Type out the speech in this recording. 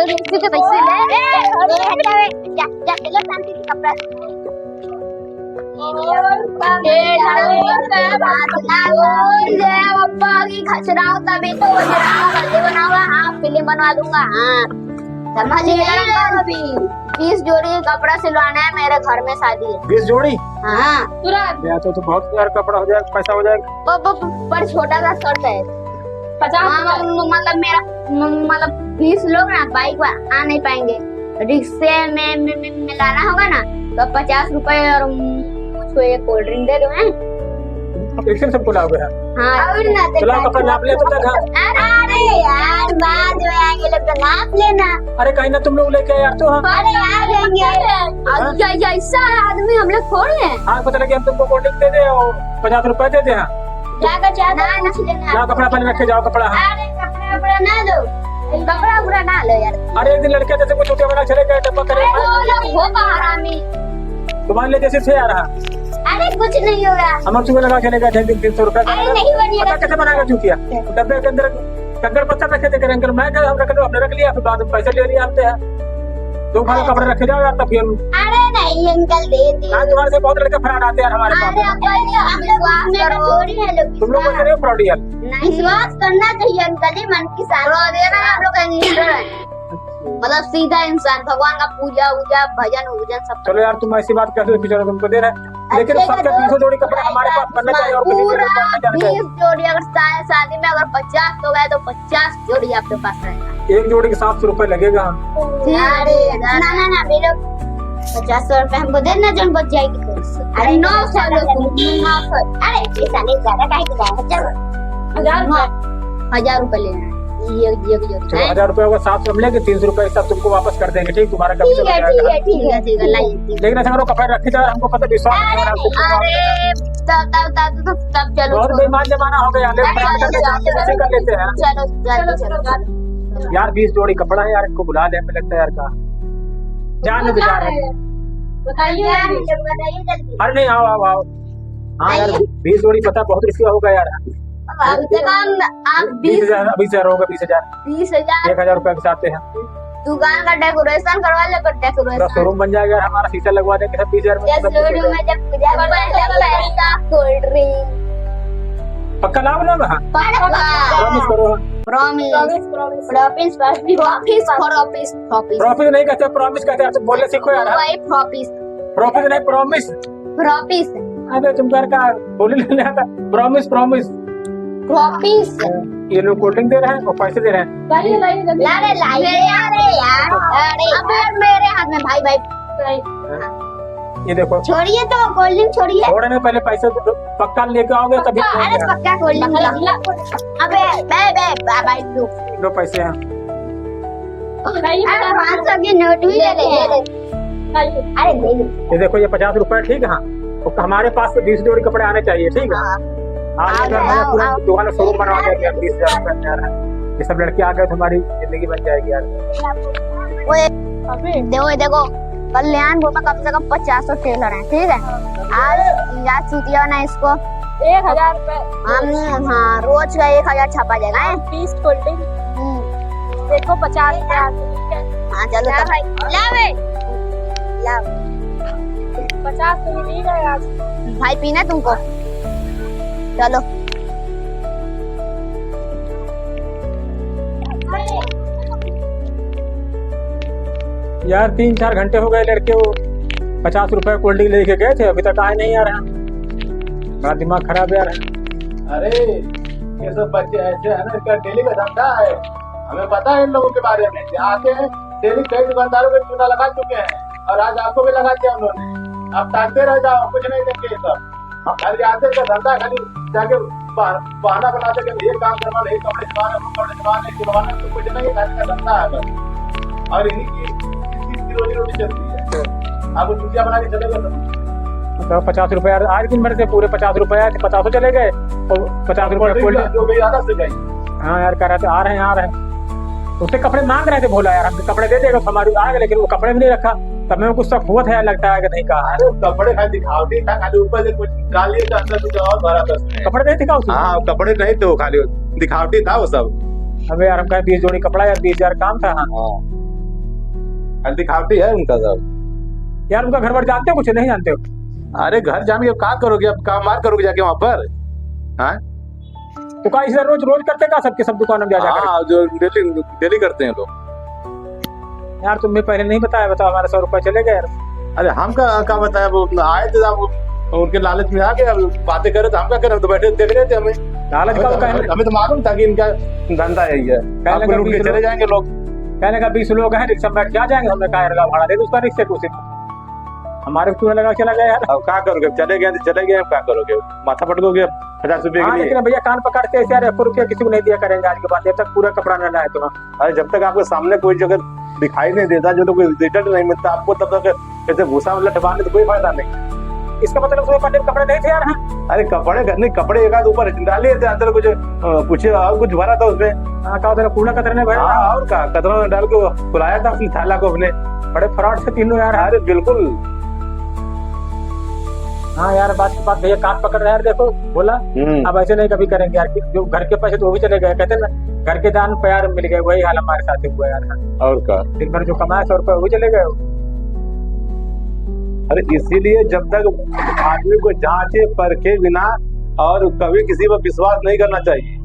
किसी के पैसे ले जा जा लो शांति से कपड़ा खचराओ तभी तो बनाऊंगा। हाँ फिल्म बनवा दूंगा। हाँ समझ गए। 20 जोड़ी कपड़ा सिलवाना है, मेरे घर में शादी है। 20 जोड़ी? हाँ तो बहुत यार कपड़ा हो जाएगा, पैसा हो जाएगा। पर छोटा सा शर्ट है 50। मतलब मेरा मतलब 20 लोग ना बाइक पर आ नहीं पाएंगे, रिक्शे में मिलाना होगा ना तो 50 रुपए और मुझको एक कोल्ड ड्रिंक दे दो। हैं रिक्शे सबको लाओगे? हाँ चलो कपड़ा नाप ले तब तक। अरे यार बाद में आएंगे लोग तो नाप लेना। अरे कहीं ना तुम लोग लेके यार तो। हाँ अरे आ जाएंगे। ऐसा आदमी हम लोग थोड़े हैं। हाँ पता लगे हम तुमको कोल्ड ड्रिंक दे दे और 50 रुपए दे दे। हाँ ना कपड़ा पहले रखे जाओ कपड़ा। हाँ अरे कपड़ा ना दो, कपड़ा ना लो यार। अरे एक दिन लड़के जैसे कुछ चूतिया बना चले गए टप्पा करे। वो हरामी तुम्हारे लिए जैसे थे यार। अरे कुछ नहीं होगा। हम चूहे लगा चले गए थे 300 रुपए। अरे नहीं बनिएगा। कैसे बनाएगा चूतिया? डब्बे के अंदर कंकड़ पत्थर रखे थे अंकल। मैं क्या हम रख लो, हमने रख लिया, फिर बाद में पैसे ले लिए आते हैं। तुम खाली कपड़े रखे जाओ यार तब। अरे नहीं अंकल दे दी। तुम्हारे से बहुत लड़के फराड आते हैं हमारे पास। तुम लोग कैसे फ्रॉड यार? विश्वास करना चाहिए अंकल जी, मन की शादी मतलब सीधा इंसान, भगवान का पूजा वूजा भजन उजन सब। चलो यार तुम ऐसी बात कहते हो कि चलो तुमको दे रहे हैं, लेकिन सबके 200 जोड़ी कपड़ा हमारे पास बनना चाहिए और किसी के पास नहीं जाना चाहिए। 20 जोड़ी अगर शादी में अगर 50 तो गए तो 50 जोड़ी आपके पास रहेगा। एक जोड़ी के 700 रुपए लगेगा। अरे ना मेरे 50 रुपए हमको देना, जन बच जाएगी। अरे 900 अरे ऐसा नहीं ज्यादा काहे की बात है। 1000 रुपए लेना है। ये 1000 रुपए होगा, 700 हम लेंगे, 300 रुपए सब तुमको वापस कर देंगे। ठीक तुम्हारा कमीशन हो जाएगा। ठीक है लाइए। लेकिन ऐसा करो कपड़े रखे जाओ, हमको पता विश्वास नहीं हो रहा। अरे तब चलो बहुत बेईमान जमाना हो गया। कैसे कर लेते हैं चलो यार? 20 जोड़ी कपड़ा है यार, इनको बुला ले, हमें लगता है यार का जान बेचारे। बताइए अरे नहीं आओ आओ आओ। हाँ यार 20 जोड़ी पता बहुत रुपया होगा यार। आप 20,000 अभी से होगा। 20,000 1000 रुपए के साथ हैं। दुकान का डेकोरेशन करवा ले। पूरा शोरूम बन जाएगा हमारा, शीशा लगवा देंगे सब 20,000 में। कोल्ड ड्रिंक पक्का लाभ लोग। हाँ प्रॉमिस करो। प्रॉमिस नहीं कहते, प्रॉमिस कहते हैं। बोलने सीखो यार। प्रॉमिस नहीं प्रॉमिस। अबे तुम घर का बोली नहीं आता। प्रॉमिस ये लोग कोल्ड ड्रिंक दे रहे हैं और पैसे दे रहे हैं। मेरे हाथ में भाई ये देखो छोड़िए तो कोल्ड ड्रिंक छोड़िए। थोड़े में पहले पैसे पक्का लेके आओगे तभी। अरे पक्का कोल्ड ड्रिंक। अबे लो पैसे हैं। 500 की नोट भी ले ले। अरे ये देखो ये 50 रुपए। ठीक है। हाँ तो हमारे पास 20 जोड़ी कपड़े आने चाहिए। ठीक है। आज मैंने पूरा दुकान शोरूम बनवा दिया। 20,000 रुपए यार ये सब लड़के आ गए तो हमारी जिंदगी बन जाएगी यार। देखो कल्याणपुर में कम से कम 50 टेलर हैं। ठीक है। आज चूतिया ना इसको 1000 रुपए। हाँ रोज का 1000 छापा जाएगा। 20 कोल्ड ड्रिंक देखो 50 रुपए। हाँ चलो ला 50 तो नहीं गए आज भाई। पीना तुमको? चलो यार 3-4 घंटे हो गए लड़के वो 50 रुपए कोल्ड ड्रिंक लेके गए थे, अभी तक आए नहीं आ रहा। बड़ा दिमाग खराब यार। अरे ये सब बच्चे ऐसे है ना, इनका डेली का धंधा है। हमें पता है इन लोगों के बारे में। आते हैं डेली कई दुकानदारों को चूना लगा चुके हैं और आज आपको भी लगा दिया उन्होंने। आप ताकते रह जाओ, कुछ नहीं देंगे। ये सब खाली आते का धंधा, खाली जाके बहाना बनाते कि ये काम करवाना, ये कपड़े सिलवाना, वो कपड़े सिलवाना, तो कुछ नहीं, खाली का धंधा है बस। और इन्हीं की रोजी रोटी चलती है। आप चूतिया बना के चले गए तो 50 रुपए यार आज दिन भर से पूरे 50 रुपए आए थे, 50 चले गए और 50 रुपए कोल्ड जो गई आधा से गई। हाँ यार कह रहे थे आ रहे हैं। उससे कपड़े मांग रहे थे, बोला यार हमने कपड़े दे देगा हमारी आ गए, लेकिन वो कपड़े भी नहीं रखा। तब मैं कुछ सब हुआ था यार, लगता है कि नहीं कहा। अरे कपड़े खाली दिखावटी था, खाली ऊपर से कुछ गाली का अंदर कुछ और भरा था उसमें। कपड़े नहीं दिखा उसमें। हाँ कपड़े नहीं थे, वो खाली दिखावटी था वो सब। अबे यार हम कहे 20 जोड़ी कपड़ा यार 20,000 काम था। हाँ दिखावटी है उनका सब। यार उनका घर बार जानते हो कुछ नहीं जानते हो? अरे घर जान के क्या करोगे, अब काम मार करोगे जाके वहाँ पर? हाँ तो का इसे रोज रोज करते का सबके सब दुकानों में जा जाकर? हाँ, जो डेली करते हैं लोग। यार तुमने पहले नहीं बताया, बताओ हमारे 100 रुपए चले गए यार। अरे हम का बताया, वो आए थे वो उनके लालच में आके अब बातें करे तो हम क्या करें, तो बैठे देख रहे थे हमें। लालच का हमें तो मालूम था कि इनका धंधा यही है, आपको लूट के चले जाएंगे लोग। कहने का 20 लोग हैं रिक्शा में बैठ के आ जाएंगे, हमने कहा यार भाड़ा दे दो उसका रिक्शे को सिर्फ। हमारे चूहे लगा चला गया यार। अब क्या करोगे, चले गए तो चले गए, क्या करोगे, माथा पटकोगे 50 रुपए के लिए? लेकिन भैया कान पकड़ते ऐसे यार 1 रुपया किसी को नहीं दिया करेंगे आज के बाद, जब तक पूरा कपड़ा न लाए तो। अरे जब तक आपके सामने कोई जगह दिखाई नहीं देता, जो तो कोई रिजल्ट नहीं मिलता आपको, तब तक ऐसे भूसा में लटवाने तो कोई फायदा नहीं। इसका मतलब सुबह पहले कपड़े नहीं थे यार? हाँ अरे कपड़े नहीं, कपड़े एक आध ऊपर डाले थे, अंदर कुछ और कुछ भरा था उसमें। हाँ का उधर कूड़ा कतरने भरा। हाँ और का कतरा में डाल के खुलाया था अपनी थाला को अपने। बड़े फ्रॉड से तीनों यार। अरे बिल्कुल। हाँ यार बात की बात भैया कान पकड़ रहे यार, देखो बोला अब ऐसे नहीं कभी करेंगे यार। जो घर के पैसे तो वो भी चले गए, कहते ना घर के दान पे यार मिल गए, वही हाल हमारे साथ हुआ यार। और का दिन भर जो कमाए 100 रुपए वो चले गए। अरे इसीलिए जब तक आदमी को जांचे परखे बिना और कभी किसी पर विश्वास नहीं करना चाहिए।